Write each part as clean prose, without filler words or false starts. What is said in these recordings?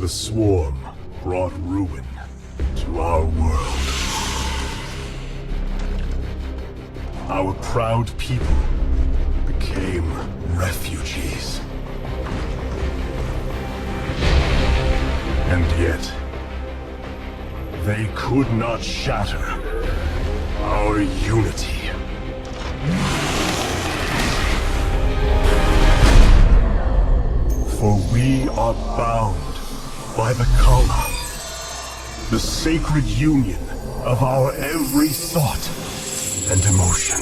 The swarm brought ruin to our world. Our proud people became refugees. And yet, they could not shatter our unity. For we are bound by the Kala, the sacred union of our every thought and emotion.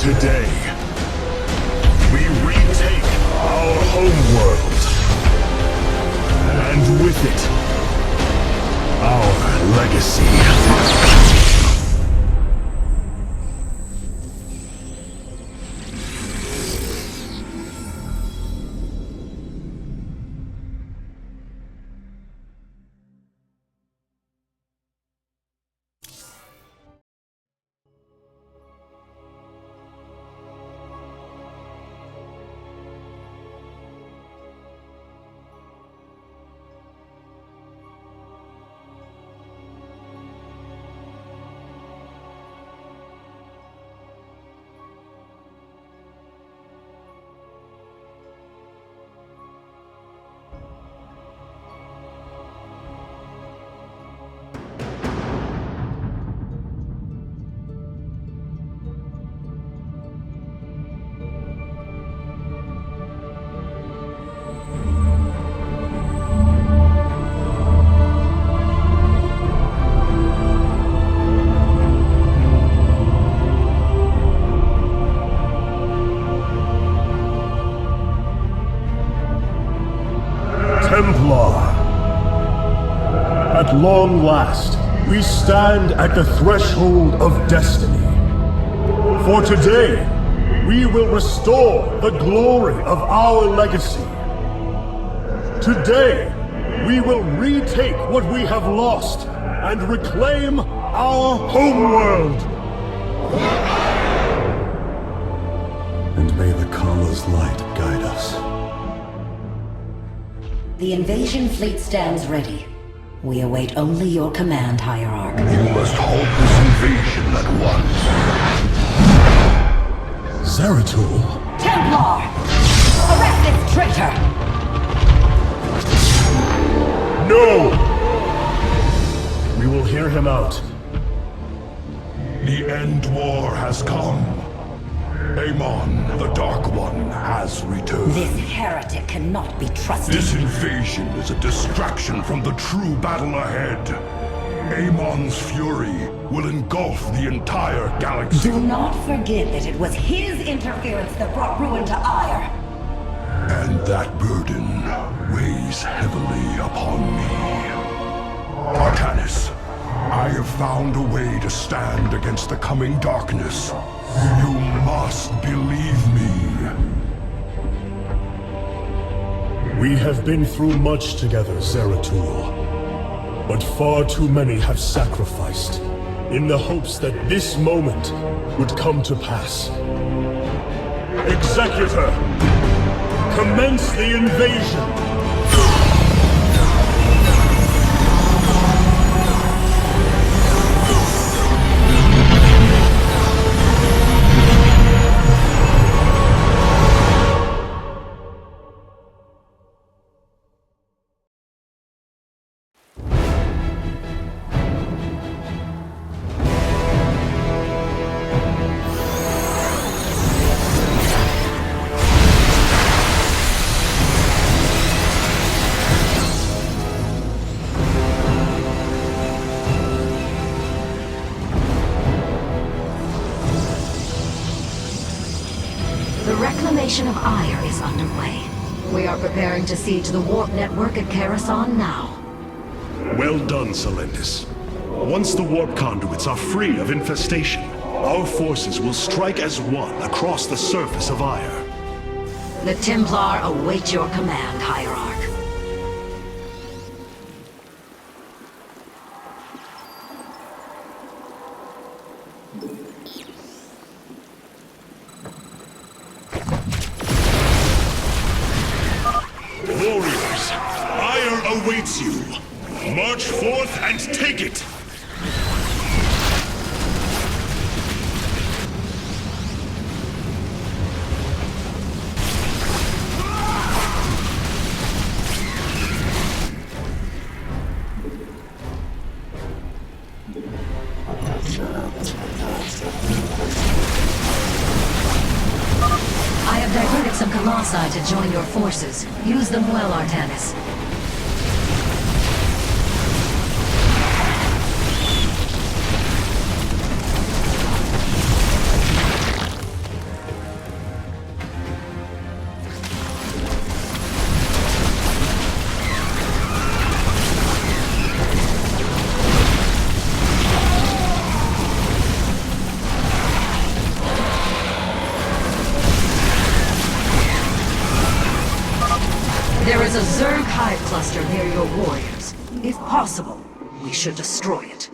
Today, we retake our homeworld, and with it, our legacy. Templar. At long last, we stand at the threshold of destiny. For today, we will restore the glory of our legacy. Today, we will retake what we have lost and reclaim our homeworld. And may the Kala's light guide us. The invasion fleet stands ready. We await only your command, Hierarch. You must halt this invasion at once. Zeratul? Templar! Arrest this traitor! No! We will hear him out. The end war has come. Amon, the Dark One, has returned. This heretic cannot be trusted. This invasion is a distraction from the true battle ahead. Amon's fury will engulf the entire galaxy. Do not forget that it was his interference that brought ruin to Aiur. And that burden weighs heavily upon me. Artanis, I have found a way to stand against the coming darkness. You must believe me. We have been through much together, Zeratul. But far too many have sacrificed, in the hopes that this moment would come to pass. Executor! Commence the invasion! The reclamation of Aiur is underway. We are preparing to siege the warp network at Karasan now. Well done, Selendis. Once the warp conduits are free of infestation, our forces will strike as one across the surface of Aiur. The Templar await your command, Hierarch. Warriors, Aiur awaits you. March forth and take it! I have diverted some Colossi to join your forces. Use them well, Artanis. There is a Zerg hive cluster near your warriors. If possible, we should destroy it.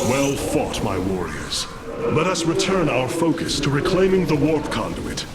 Well fought, my warriors. Let us return our focus to reclaiming the warp conduit.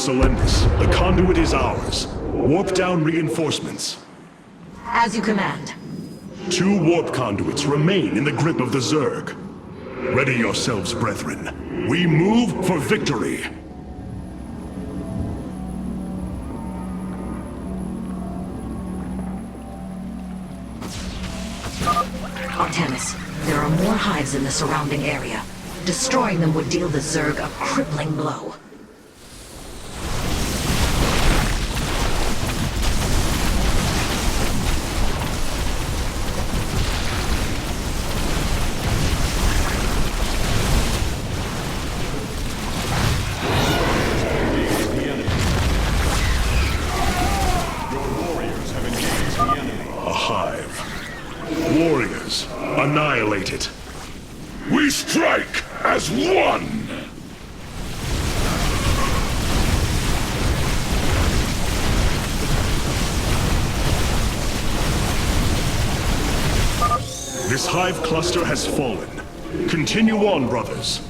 Selendis, the conduit is ours. Warp down reinforcements. As you command. 2 warp conduits remain in the grip of the Zerg. Ready yourselves, brethren. We move for victory. Artanis, there are more hives in the surrounding area. Destroying them would deal the Zerg a crippling blow. A hive. Warriors, annihilate it. We strike as one! This hive cluster has fallen. Continue on, brothers.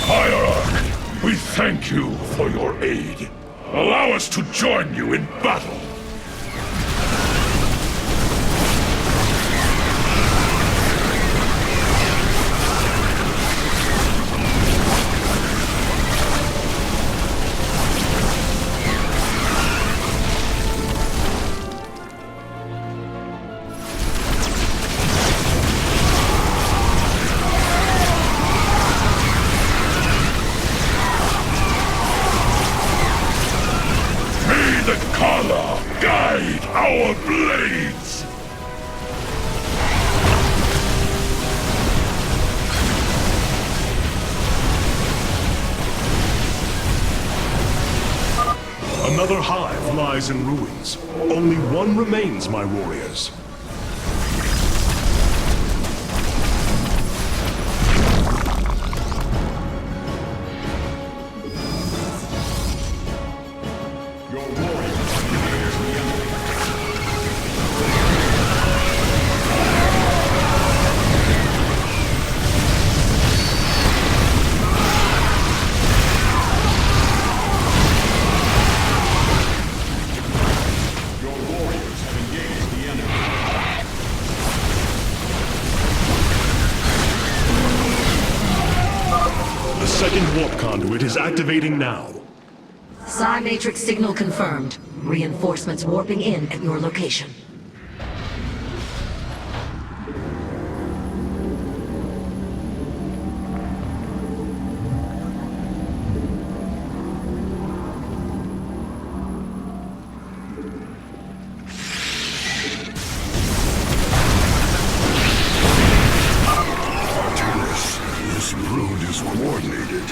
Hierarch, we thank you for your aid. Allow us to join you in battle. Guide our blades! Another hive lies in ruins. Only one remains, my warriors. The second warp conduit is activating now. Psi Matrix signal confirmed. Reinforcements warping in at your location. Coordinated.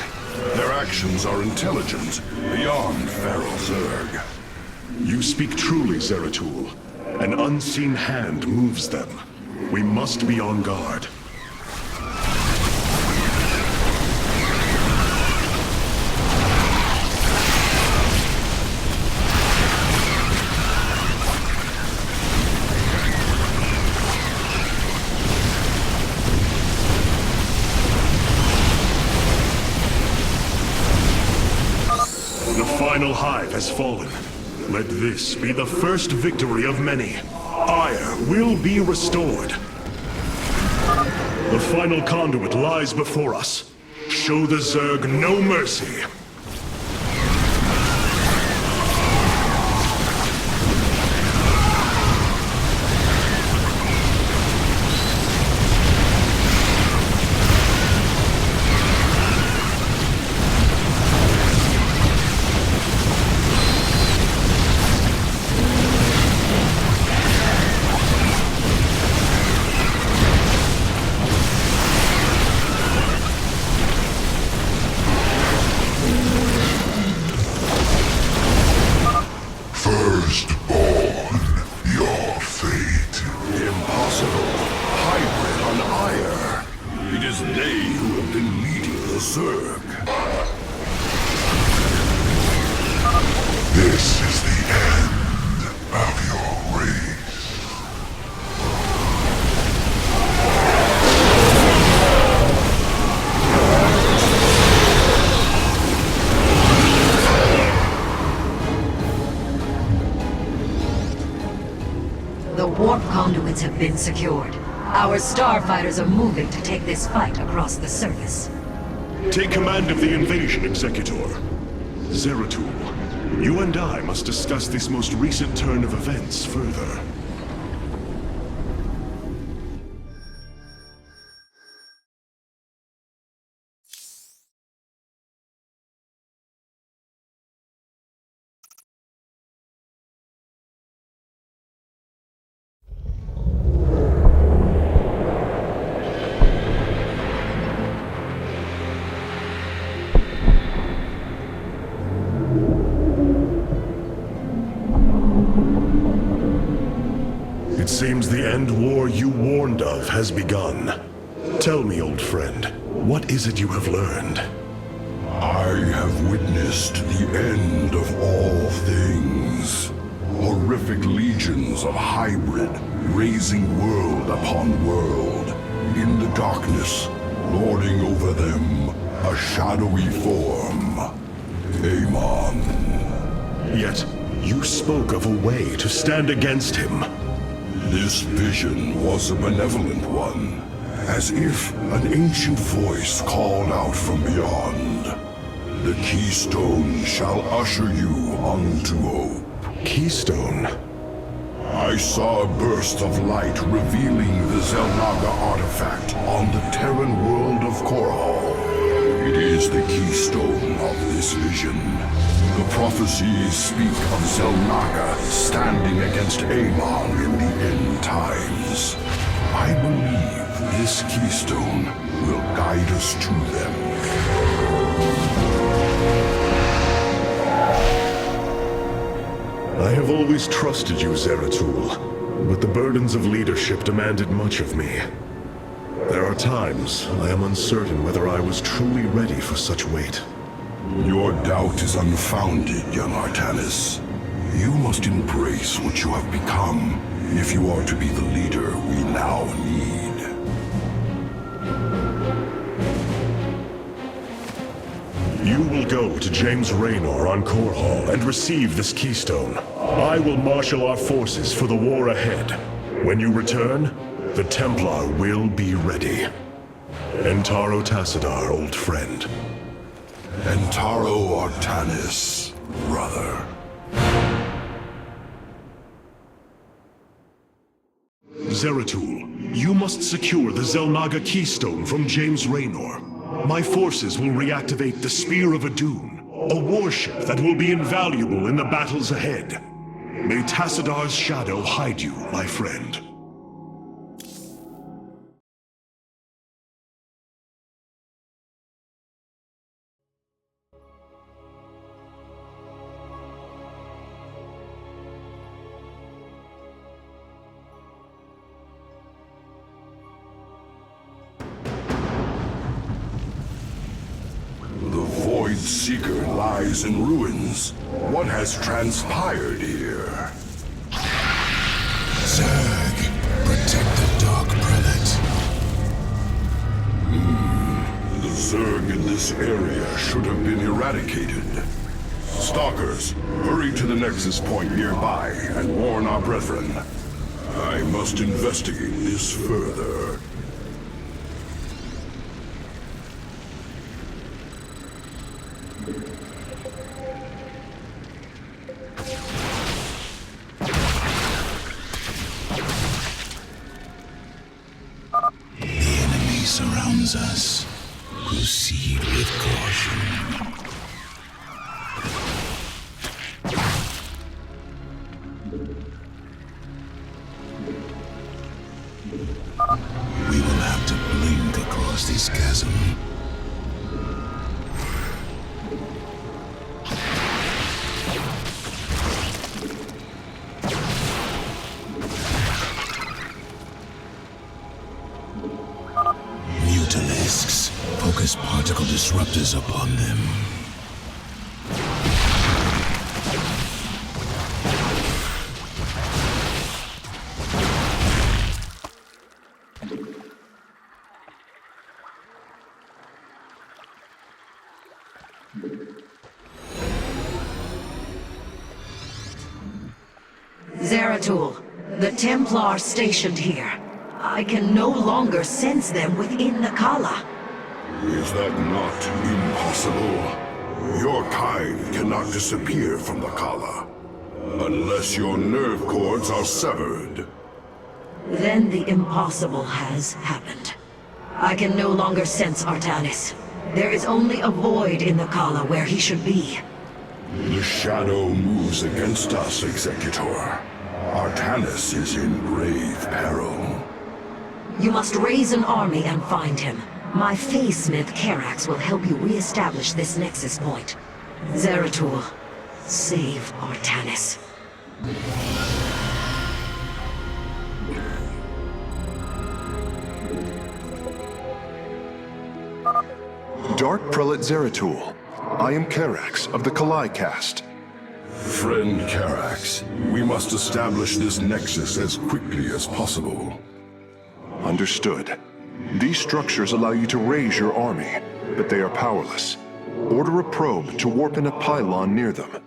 Their actions are intelligent, beyond feral Zerg. You speak truly, Zeratul. An unseen hand moves them. We must be on guard. The final hive has fallen. Let this be the first victory of many. Aiur will be restored. The final conduit lies before us. Show the Zerg no mercy. Firstborn, your fate. Impossible. Hybrid on Aiur. It is they who have been leading the Zerg. This is the end of your race. The warp conduits have been secured. Our starfighters are moving to take this fight across the surface. Take command of the invasion, Executor. Zeratul, you and I must discuss this most recent turn of events further. seems the end war you warned of has begun. Tell me, old friend, what is it you have learned? I have witnessed the end of all things. Horrific legions of hybrid, raising world upon world. In the darkness, lording over them, a shadowy form. Amon. Yet, you spoke of a way to stand against him. This vision was a benevolent one, as if an ancient voice called out from beyond. The keystone shall usher you unto hope. Keystone? I saw a burst of light revealing the Xel'Naga artifact on the Terran world of Korhal. It is the keystone of this vision. The prophecies speak of Xel'Naga standing against Amon in the end times. I believe this keystone will guide us to them. I have always trusted you, Zeratul, but the burdens of leadership demanded much of me. There are times I am uncertain whether I was truly ready for such weight. Your doubt is unfounded, young Artanis. You must embrace what you have become if you are to be the leader we now need. You will go to James Raynor on Korhal and receive this keystone. I will marshal our forces for the war ahead. When you return, the Templar will be ready. Entaro Tassadar, old friend. Entaro Artanis, brother. Zeratul, you must secure the Xel'Naga keystone from James Raynor. My forces will reactivate the Spear of Adun, a warship that will be invaluable in the battles ahead. May Tassadar's shadow hide you, my friend. Seeker lies in ruins. What has transpired here? Zerg, protect the Dark Prelate. The Zerg in this area should have been eradicated. Stalkers, hurry to the Nexus point nearby and warn our brethren. I must investigate this further. Surrounds us. Proceed with caution. We will have to blink across this chasm. Focus particle disruptors upon them. Zeratul, the Templar stationed here. I can no longer sense them within the Kala. Is that not impossible? Your kind cannot disappear from the Kala, unless your nerve cords are severed. Then the impossible has happened. I can no longer sense Artanis. There is only a void in the Kala where he should be. The shadow moves against us, Executor. Artanis is in grave peril. You must raise an army and find him. My Phase-Smith Karax will help you re-establish this Nexus point. Zeratul, save Artanis. Dark Prelate Zeratul. I am Karax of the Kalai caste. Friend Karax, we must establish this nexus as quickly as possible. Understood. These structures allow you to raise your army, but they are powerless. Order a probe to warp in a pylon near them.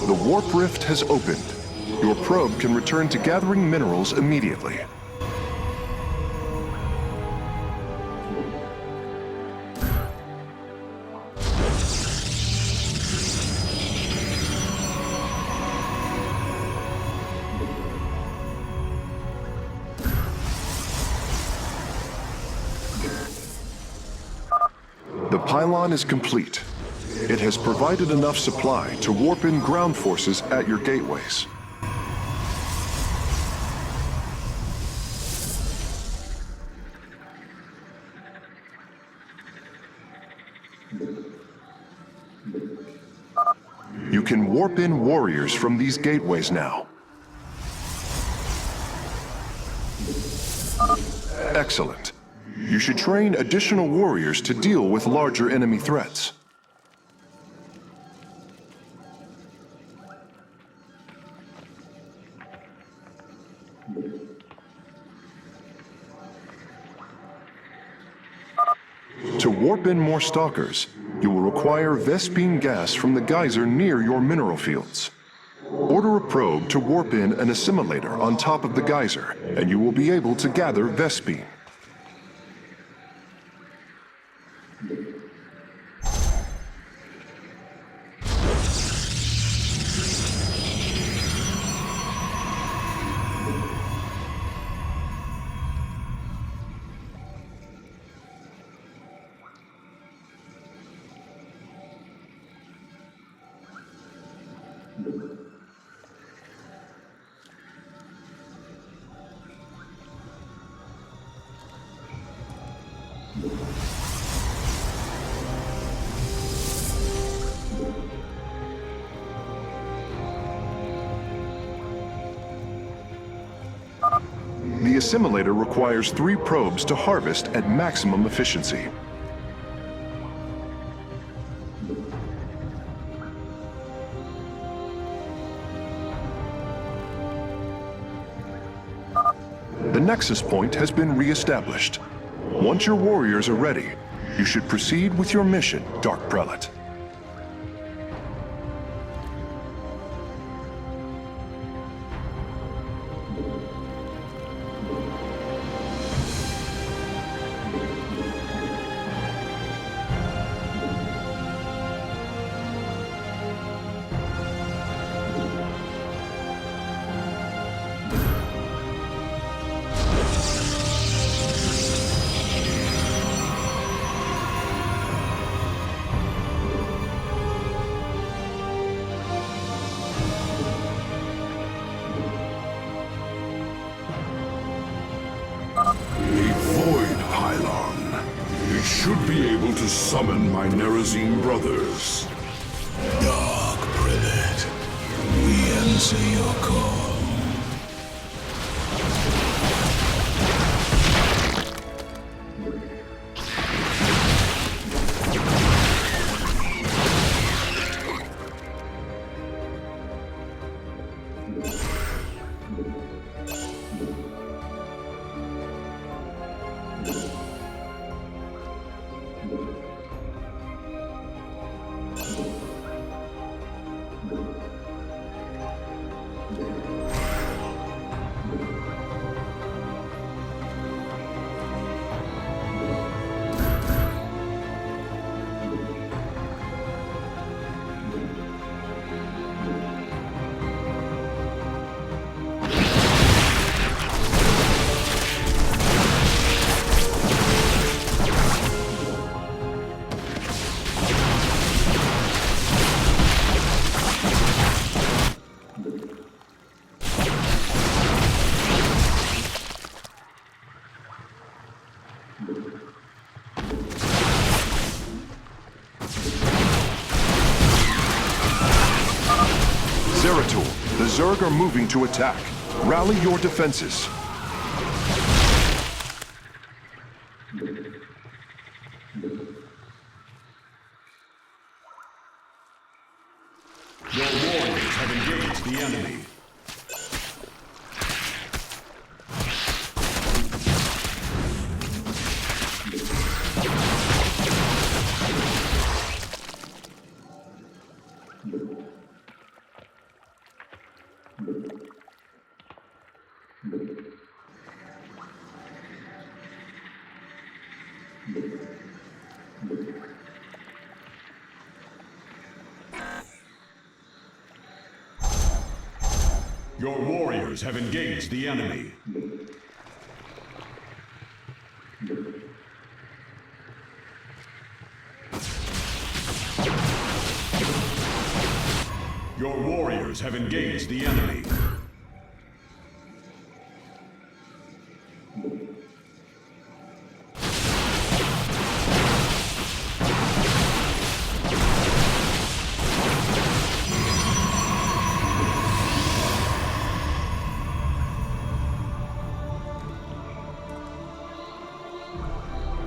The warp rift has opened. Your probe can return to gathering minerals immediately. The pylon is complete. It has provided enough supply to warp in ground forces at your gateways. You can warp in warriors from these gateways now. Excellent. You should train additional warriors to deal with larger enemy threats. To warp in more stalkers, you will require Vespene gas from the geyser near your mineral fields. Order a probe to warp in an assimilator on top of the geyser, and you will be able to gather Vespene. The assimilator requires 3 probes to harvest at maximum efficiency. The Nexus Point has been re-established. Once your warriors are ready, you should proceed with your mission, Dark Prelate. Should be able to summon my Nerazine brothers. Dark Prelate, we answer your call. Zeratul, the Zerg are moving to attack. Rally your defenses. Your warriors have engaged the enemy. Your warriors have engaged the enemy.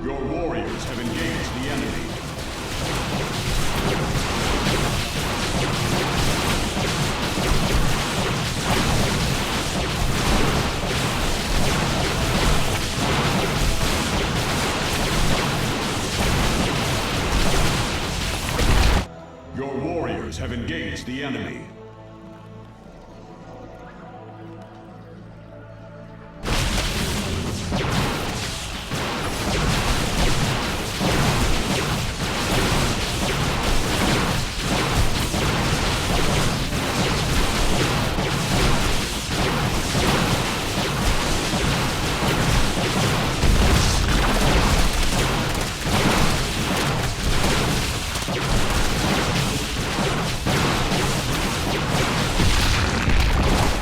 Your warriors have engaged the enemy. Your warriors have engaged the enemy.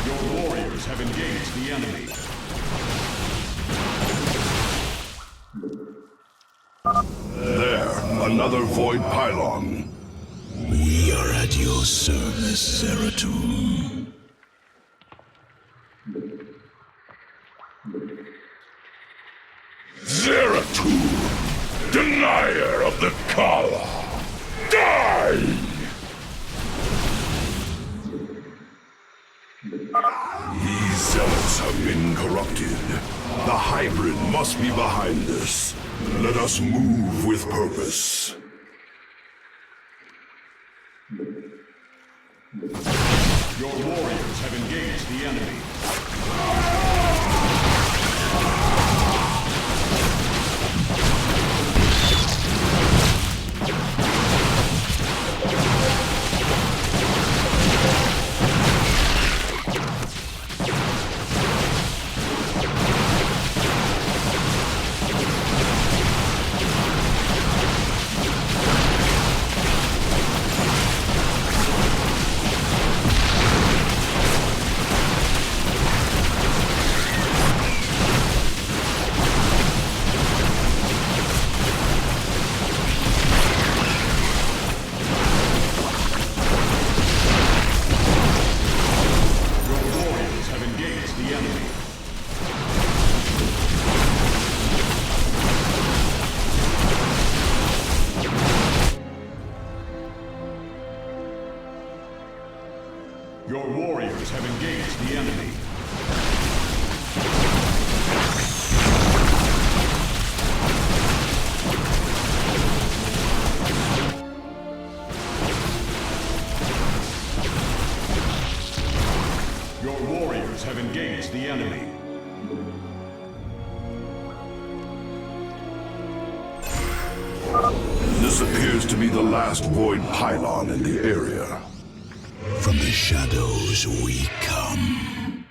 Your warriors have engaged the enemy. Another void pylon. We are at your service, Zeratul. Zeratul, denier of the Kala. Die! These zealots have been corrupted. The hybrid must be behind this. Let us move with purpose. Your warriors have engaged the enemy. Your warriors have engaged the enemy. Your warriors have engaged the enemy. This appears to be the last void pylon in the area. From the shadows we come.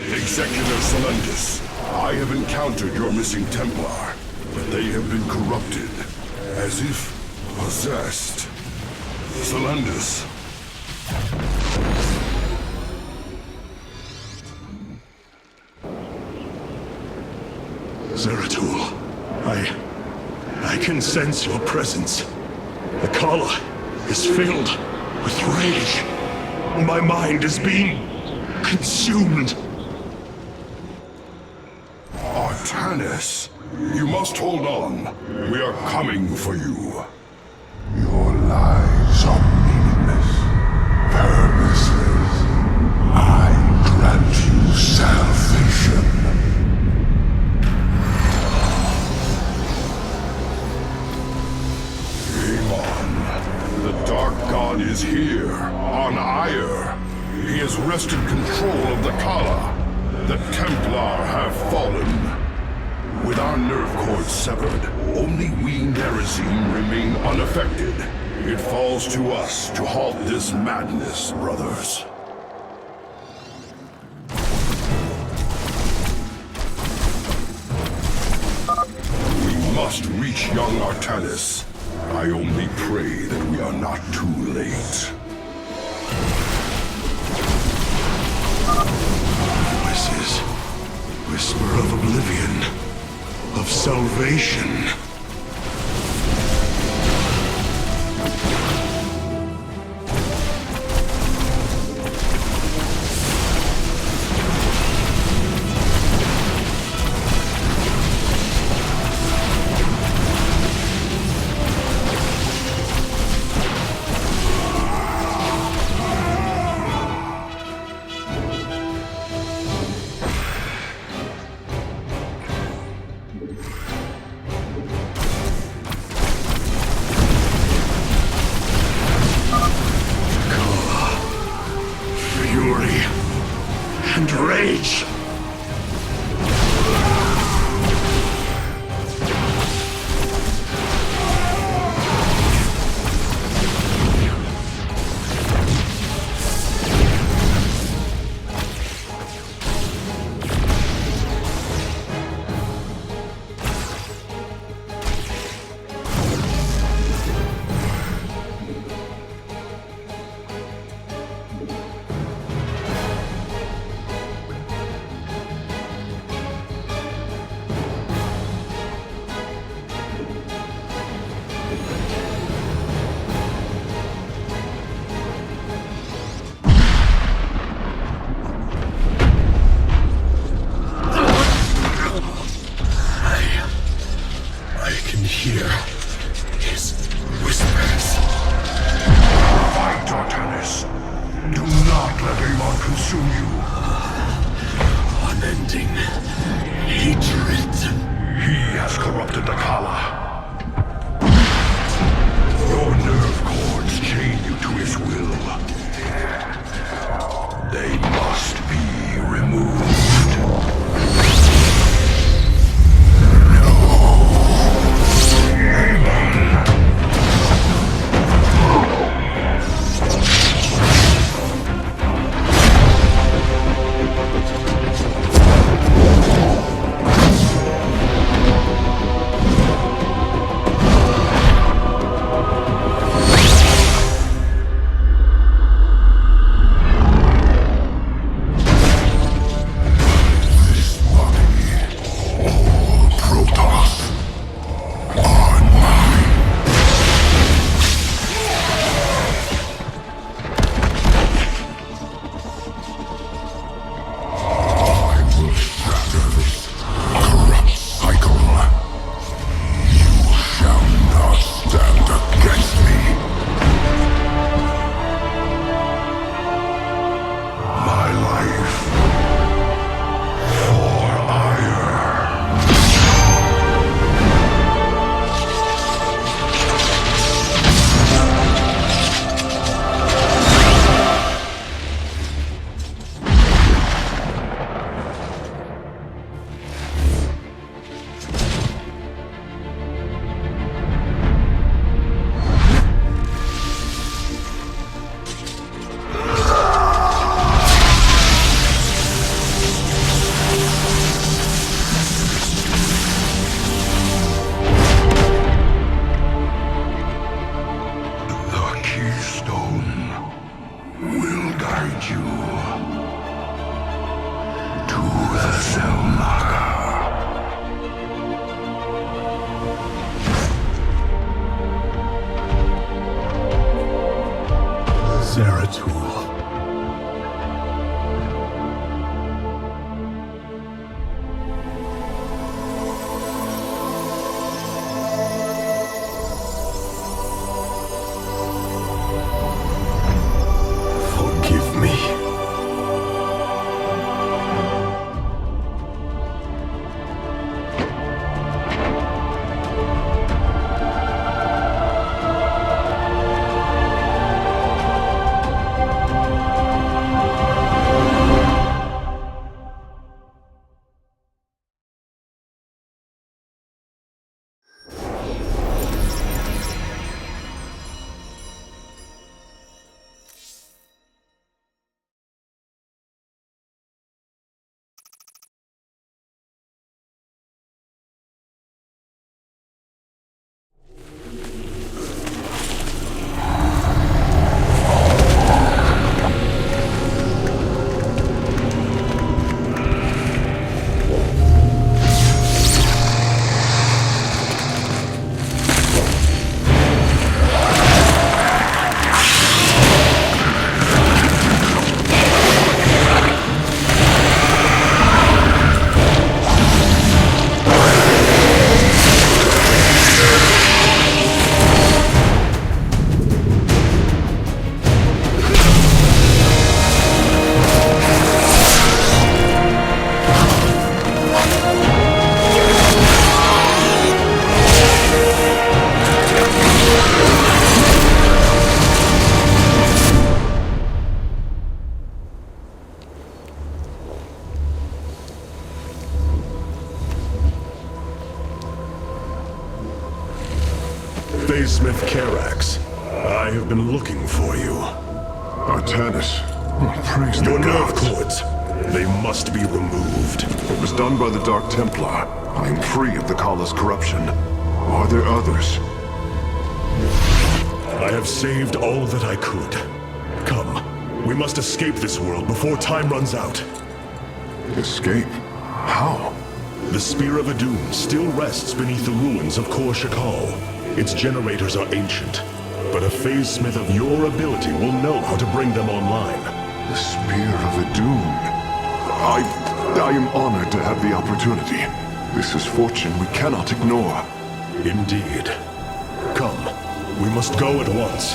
Executor Solendis, I have encountered your missing Templar, but they have been corrupted, as if possessed. Solendis. Zeratul, I can sense your presence. The Kala is filled with rage. My mind is being consumed. Artanis, you must hold on. We are coming for you. Your lies are meaningless, purposeless. I grant you salvation. Amon, the Dark God is here, on Aiur. He has wrested control of the Kala. The Templar have fallen. With our nerve cords severed, only we Nerazim remain unaffected. It falls to us to halt this madness, brothers. We must reach young Artanis. I only pray that we are not too late. Voices. Whisper of oblivion. Of salvation. And rage. I can hear his whispers. Fight, Artanis. Do not let Amon consume you. Unending hatred. He has corrupted the Kala. Your nerve cords chain you to his will. They must be removed. Zeratul. Forgive me. Smith Karax, I have been looking for you. Artanis, praise the Your nerve gods. cords, they must be removed. It was done by the Dark Templar. I am free of the Kala's corruption. Are there others? I have saved all that I could. Come, we must escape this world before time runs out. Escape? How? The Spear of Adun still rests beneath the ruins of Kor Shakal. Its generators are ancient, but a phase smith of your ability will know how to bring them online. The Spear of Adun. I am honored to have the opportunity. This is fortune we cannot ignore. Indeed. Come, we must go at once.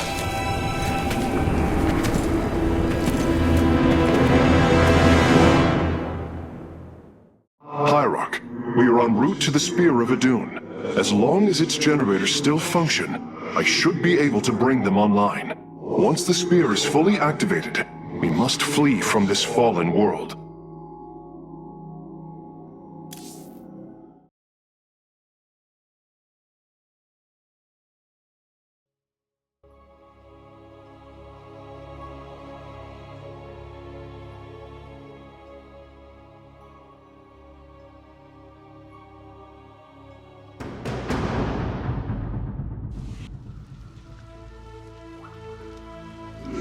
Hierarch, we are en route to the Spear of Adun. As long as its generators still function, I should be able to bring them online. Once the spear is fully activated, we must flee from this fallen world.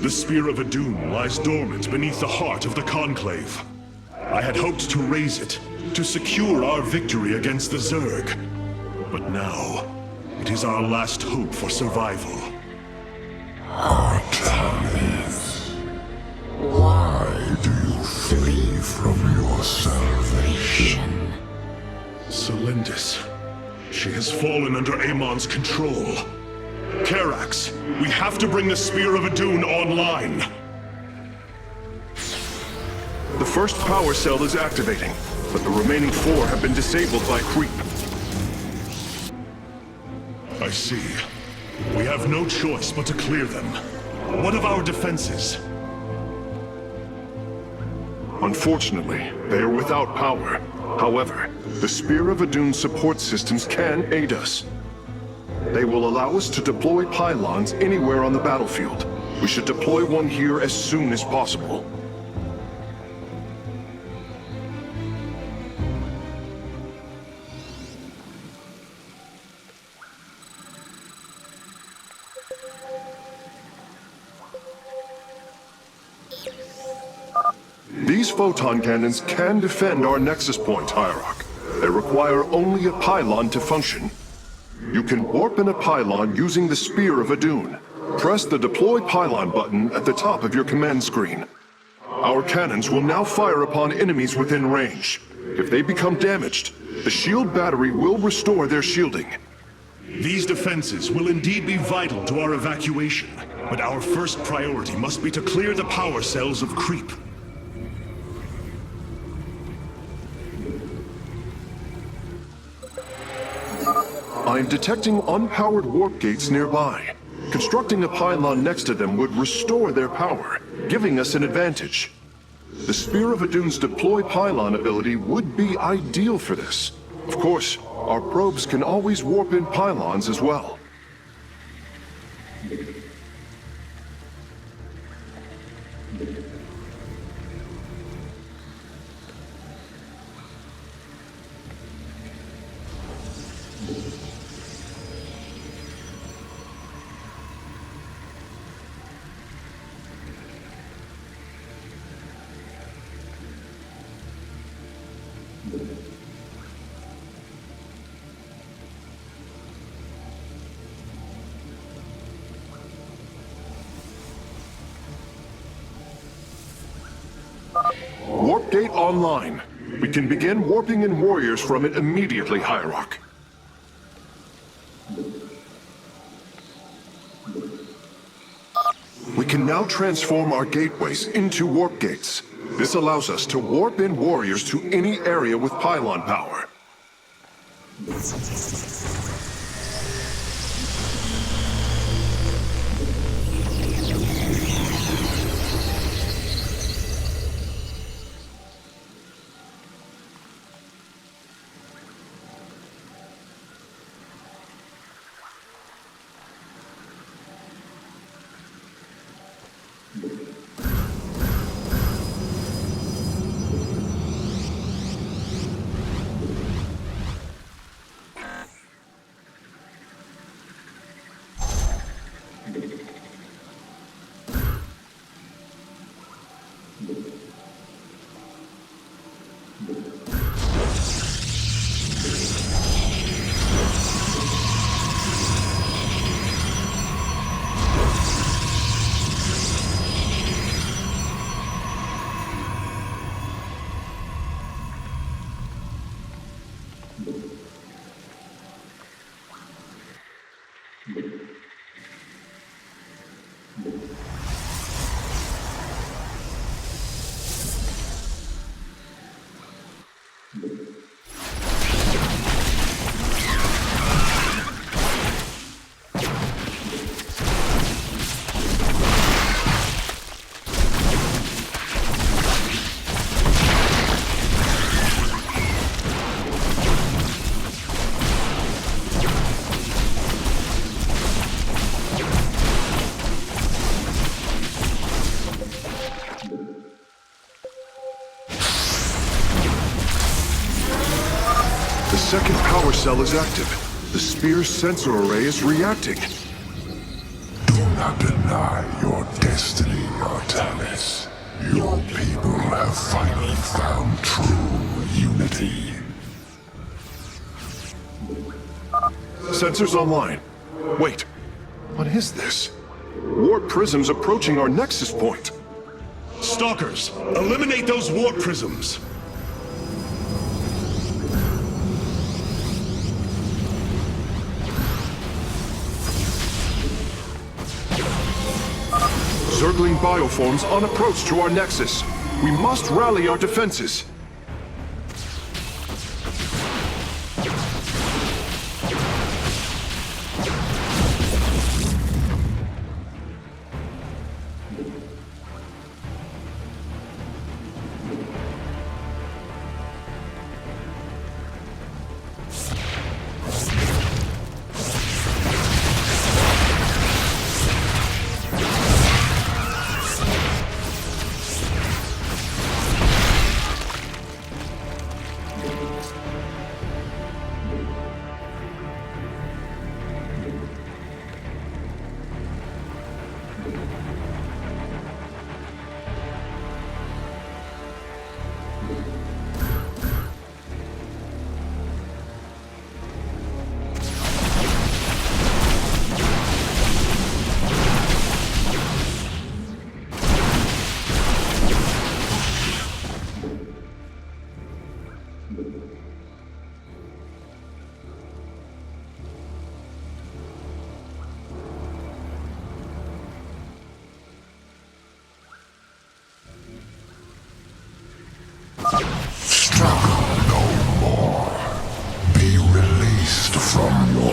The Spear of Adun lies dormant beneath the heart of the Conclave. I had hoped to raise it, to secure our victory against the Zerg. But now, it is our last hope for survival. Artanis, why do you flee from your salvation? Selendis. She has fallen under Amon's control. Karax, we have to bring the Spear of Adun online. The first power cell is activating, but the remaining 4 have been disabled by creep. I see. We have no choice but to clear them. What of our defenses? Unfortunately, they are without power. However, the Spear of Adun support systems can aid us. They will allow us to deploy pylons anywhere on the battlefield. We should deploy one here as soon as possible. These photon cannons can defend our nexus point, Hierarch. They require only a pylon to function. You can warp in a pylon using the Spear of Adun. Press the Deploy Pylon button at the top of your command screen. Our cannons will now fire upon enemies within range. If they become damaged, the shield battery will restore their shielding. These defenses will indeed be vital to our evacuation, but our first priority must be to clear the power cells of Creep. I'm detecting unpowered warp gates nearby. Constructing a pylon next to them would restore their power, giving us an advantage. The Spear of Adun's deploy pylon ability would be ideal for this. Of course, our probes can always warp in pylons as well. Warp gate online. We can begin warping in warriors from it immediately, Hierarch. We can now transform our gateways into warp gates. This allows us to warp in warriors to any area with pylon power. The second power cell is active. The Spear's sensor array is reacting. Do not deny your destiny, Artanis. Your people have finally found true unity. Sensors online. Wait, what is this? Warp prisms approaching our nexus point. Stalkers, eliminate those warp prisms! Zergling bioforms on approach to our nexus. We must rally our defenses.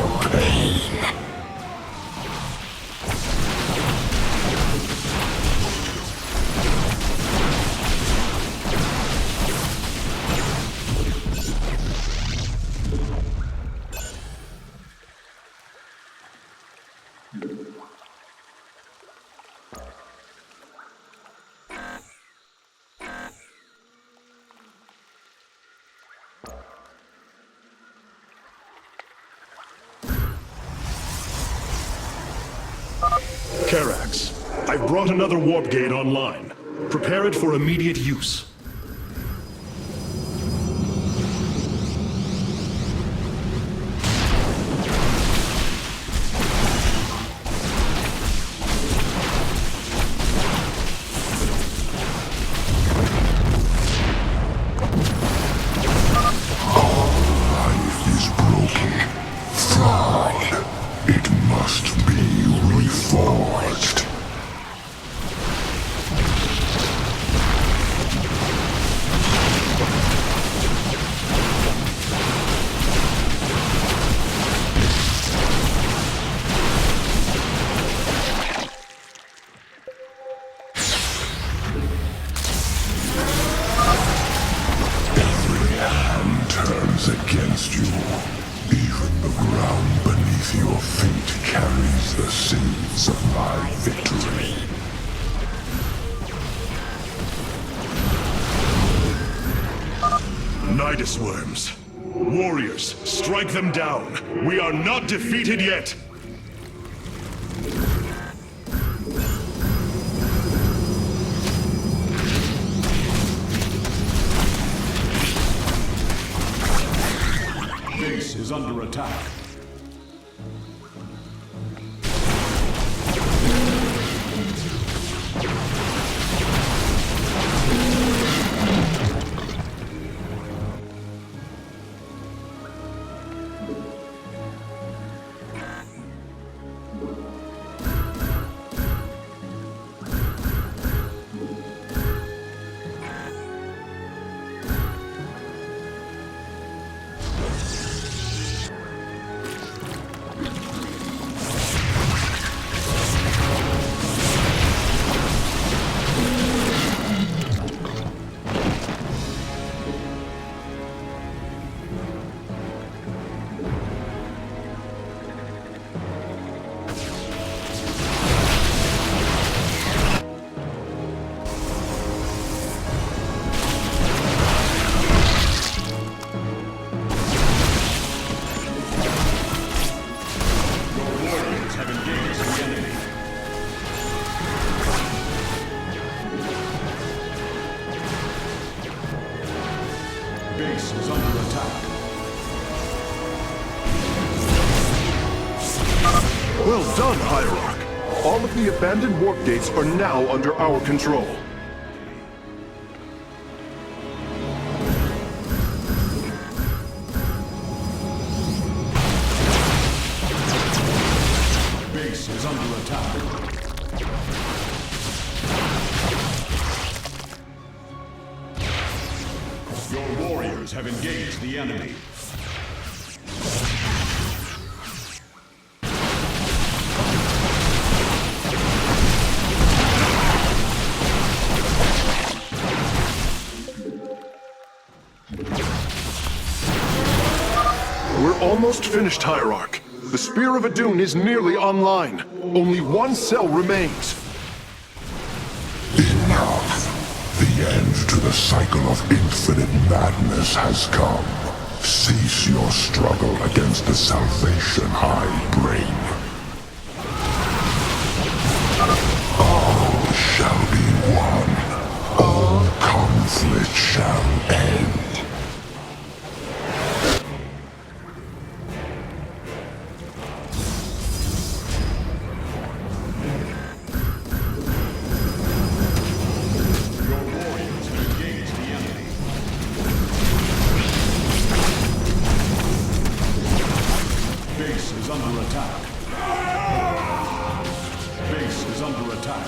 your pain. Karax, I've brought another warp gate online. Prepare it for immediate use. Life is broken. Flawed. It must be reforged. Every hand turns against you. Even the ground beneath your feet carries the seeds of my victory. Nidus worms. Warriors, strike them down. We are not defeated yet. Base is under attack. Base is under attack. Well done, Hierarch. All of the abandoned warp gates are now under our control. Base is under attack. Your warriors have engaged the enemy. We're almost finished, Hierarch. The Spear of Adun is nearly online. Only one cell remains. Enough. The end to the cycle of infinite madness has come. Cease your struggle against the salvation I bring. All shall be one. All conflict shall end. Base is under attack. Base is under attack.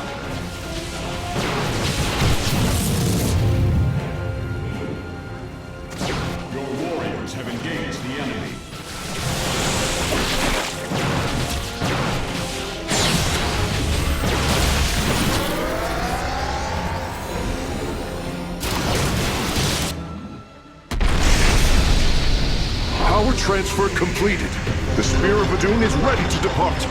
Your warriors have engaged the enemy. effort completed. The Spear of Adun is ready to depart.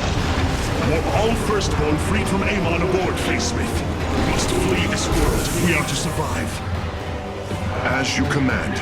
Warp all Firstborn freed from Amon aboard, Facesmith. We must flee this world if we are to survive. As you command.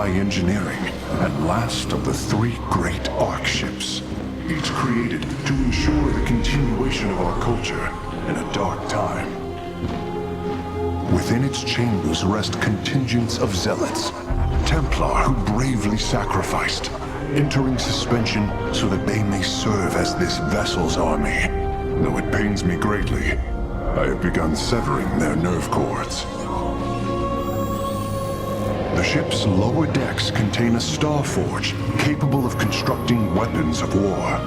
Engineering, and last of the 3 great Ark ships, each created to ensure the continuation of our culture in a dark time. Within its chambers rest contingents of zealots, Templar who bravely sacrificed, entering suspension so that they may serve as this vessel's army. Though it pains me greatly, I have begun severing their nerve cords. The ship's lower decks contain a star forge capable of constructing weapons of war.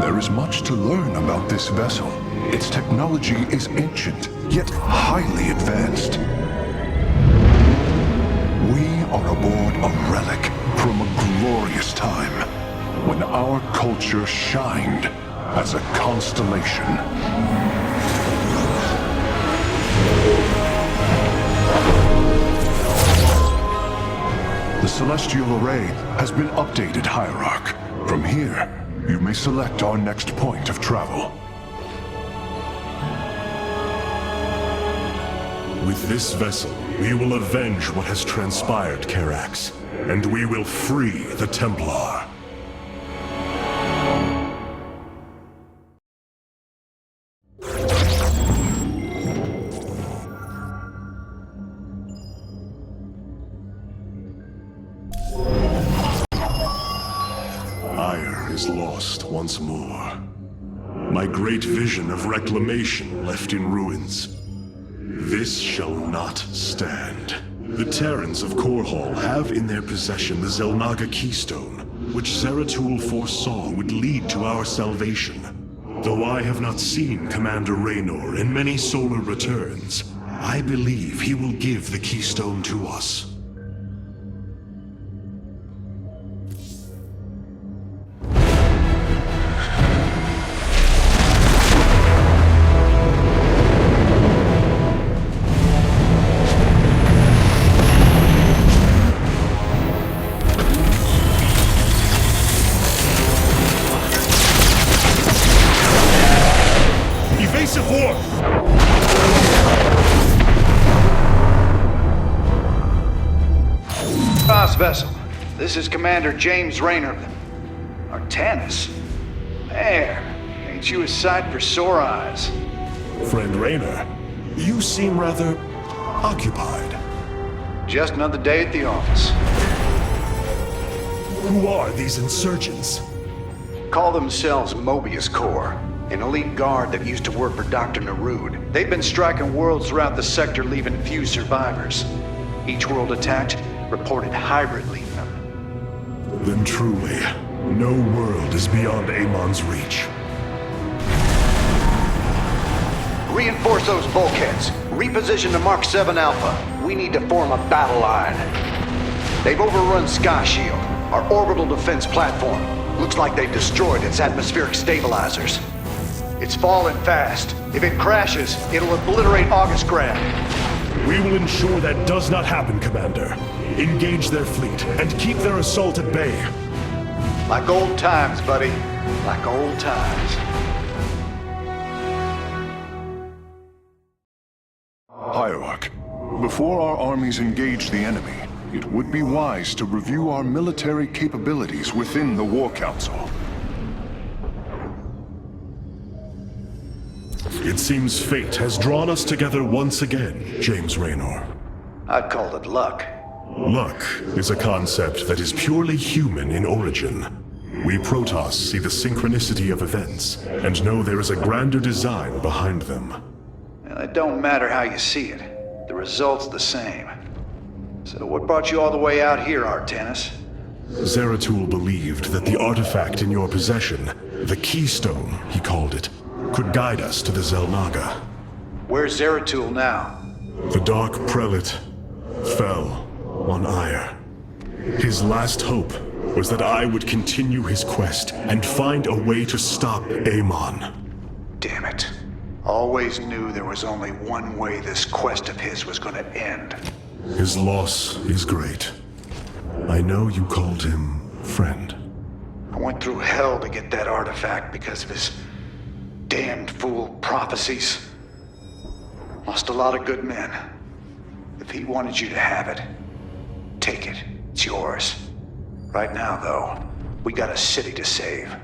There is much to learn about this vessel. Its technology is ancient, yet highly advanced. We are aboard a relic from a glorious time when our culture shined as a constellation. The Celestial Array has been updated, Hierarch. From here, you may select our next point of travel. With this vessel, we will avenge what has transpired, Karax, and we will free the Templar. Aiur is lost once more. My great vision of reclamation left in ruins. This shall not stand. The Terrans of Korhal have in their possession the Xel'Naga Keystone, which Zeratul foresaw would lead to our salvation. Though I have not seen Commander Raynor in many solar returns, I believe he will give the Keystone to us. Vessel. This is Commander James Raynor. Artanis? Man, ain't you a sight for sore eyes? Friend Raynor, you seem rather occupied. Just another day at the office. Who are these insurgents? Call themselves Mobius Corps, an elite guard that used to work for Dr. Narud. They've been striking worlds throughout the sector, leaving few survivors. Each world attacked reported hybrid leaving them. Then truly, no world is beyond Amon's reach. Reinforce those bulkheads. Reposition to Mark 7 Alpha. We need to form a battle line. They've overrun Sky Shield, our orbital defense platform. Looks like they've destroyed its atmospheric stabilizers. It's falling fast. If it crashes, it'll obliterate August Grad. We will ensure that does not happen, Commander. Engage their fleet and keep their assault at bay. Like old times, buddy. Like old times. Hierarch, Before our armies engage the enemy, it would be wise to review our military capabilities within the War Council. It seems fate has drawn us together once again, James Raynor. I'd call it luck. Luck is a concept that is purely human in origin. We Protoss see the synchronicity of events, and know there is a grander design behind them. Well, it don't matter how you see it. The result's the same. So what brought you all the way out here, Artanis? Zeratul believed that the artifact in your possession, the Keystone, he called it, could guide us to the Xel'Naga. Where's Zeratul now? The Dark Prelate fell on Aiur. His last hope was that I would continue his quest and find a way to stop Amon. Damn it. Always knew there was only one way this quest of his was gonna end. His loss is great. I know you called him friend. I went through hell to get that artifact because of his damned fool prophecies. Lost a lot of good men. If he wanted you to have it, take it. It's yours. Right now, though, we got a city to save.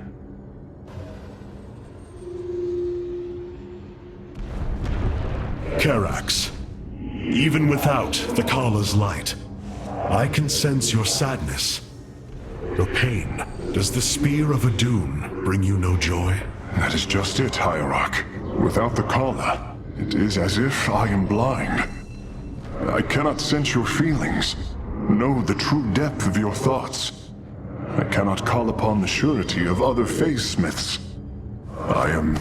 Karax, even without the Kala's light, I can sense your sadness, your pain. Does the spear of Adun bring you no joy? That is just it, Hierarch. Without the Kala, it is as if I am blind. I cannot sense your feelings, know the true depth of your thoughts. I cannot call upon the surety of other phase-smiths. I am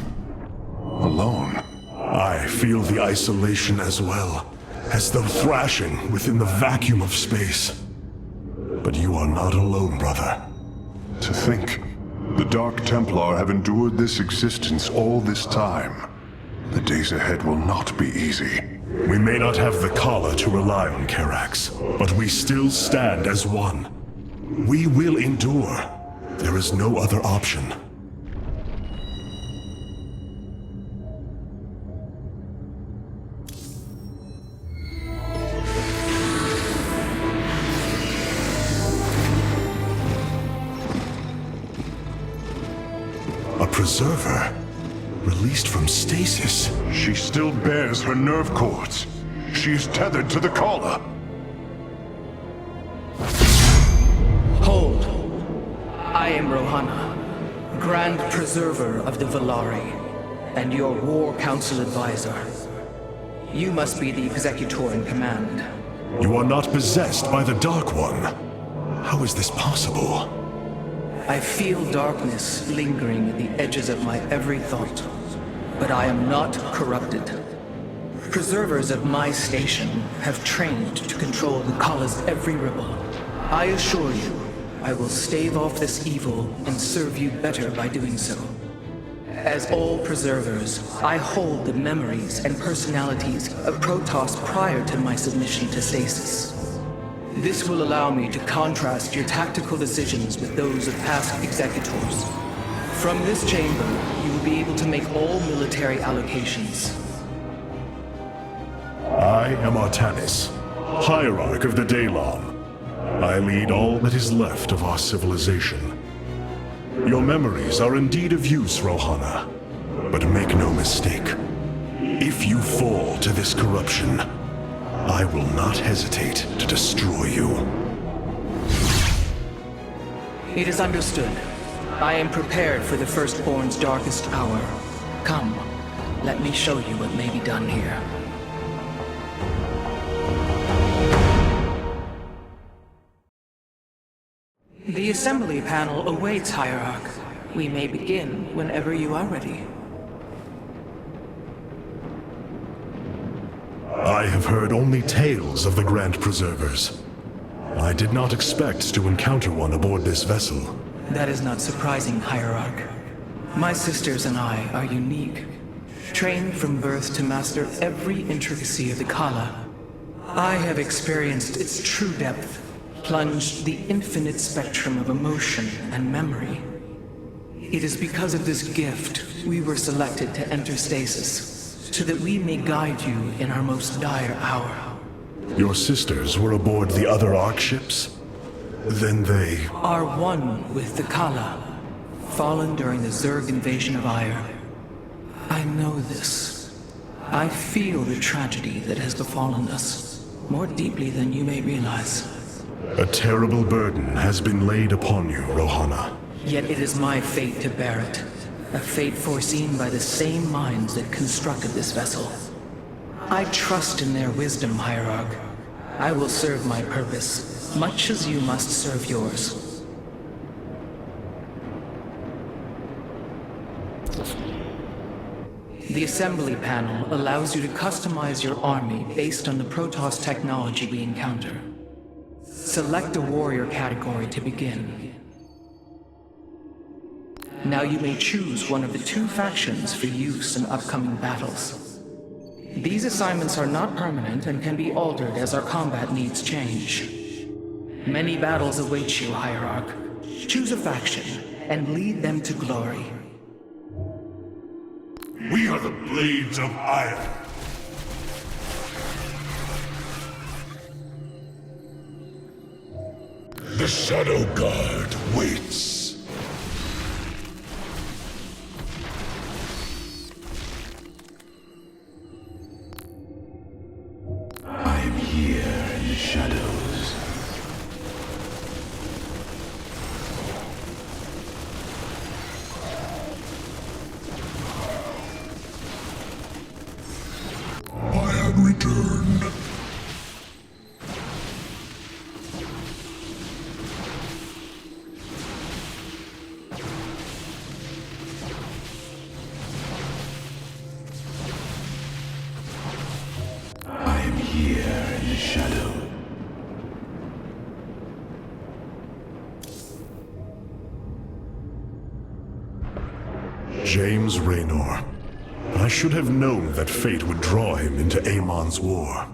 alone. I feel the isolation as well, as though thrashing within the vacuum of space. But you are not alone, brother. To think, the Dark Templar have endured this existence all this time. The days ahead will not be easy. We may not have the Kala to rely on, Karax, but we still stand as one. We will endure. There is no other option. A preserver? Released from stasis? She still bears her nerve cords. She is tethered to the Kala. Hold. I am Rohana, Grand Preserver of the Valari, and your War Council advisor. You must be the Executor in command. You are not possessed by the Dark One. How is this possible? I feel darkness lingering at the edges of my every thought, but I am not corrupted. Preservers of my station have trained to control the Kala's every ripple. I assure you, I will stave off this evil and serve you better by doing so. As all preservers, I hold the memories and personalities of Protoss prior to my submission to stasis. This will allow me to contrast your tactical decisions with those of past executors. From this chamber, you will be able to make all military allocations. I am Artanis, Hierarch of the Daylon. I lead all that is left of our civilization. Your memories are indeed of use, Rohana. But make no mistake. If you fall to this corruption, I will not hesitate to destroy you. It is understood. I am prepared for the Firstborn's darkest hour. Come, let me show you what may be done here. The assembly panel awaits, Hierarch. We may begin whenever you are ready. I have heard only tales of the Grand Preservers. I did not expect to encounter one aboard this vessel. That is not surprising, Hierarch. My sisters and I are unique, trained from birth to master every intricacy of the Kala. I have experienced its true depth, plunged the infinite spectrum of emotion and memory. It is because of this gift we were selected to enter stasis, so that we may guide you in our most dire hour. Your sisters were aboard the other Ark ships? Then they... Are one with the Kala, fallen during the Zerg invasion of Aiur. I know this. I feel the tragedy that has befallen us, more deeply than you may realize. A terrible burden has been laid upon you, Rohana. Yet it is my fate to bear it. A fate foreseen by the same minds that constructed this vessel. I trust in their wisdom, Hierarch. I will serve my purpose, much as you must serve yours. The assembly panel allows you to customize your army based on the Protoss technology we encounter. Select a warrior category to begin. Now you may choose one of the 2 factions for use in upcoming battles. These assignments are not permanent and can be altered as our combat needs change. Many battles await you, Hierarch. Choose a faction and lead them to glory. We are the Blades of Aiur. The Shadow Guard waits. I am here in the shadows. I have returned. I am here in the shadow. James Raynor. I should have known that fate would draw him into Amon's war.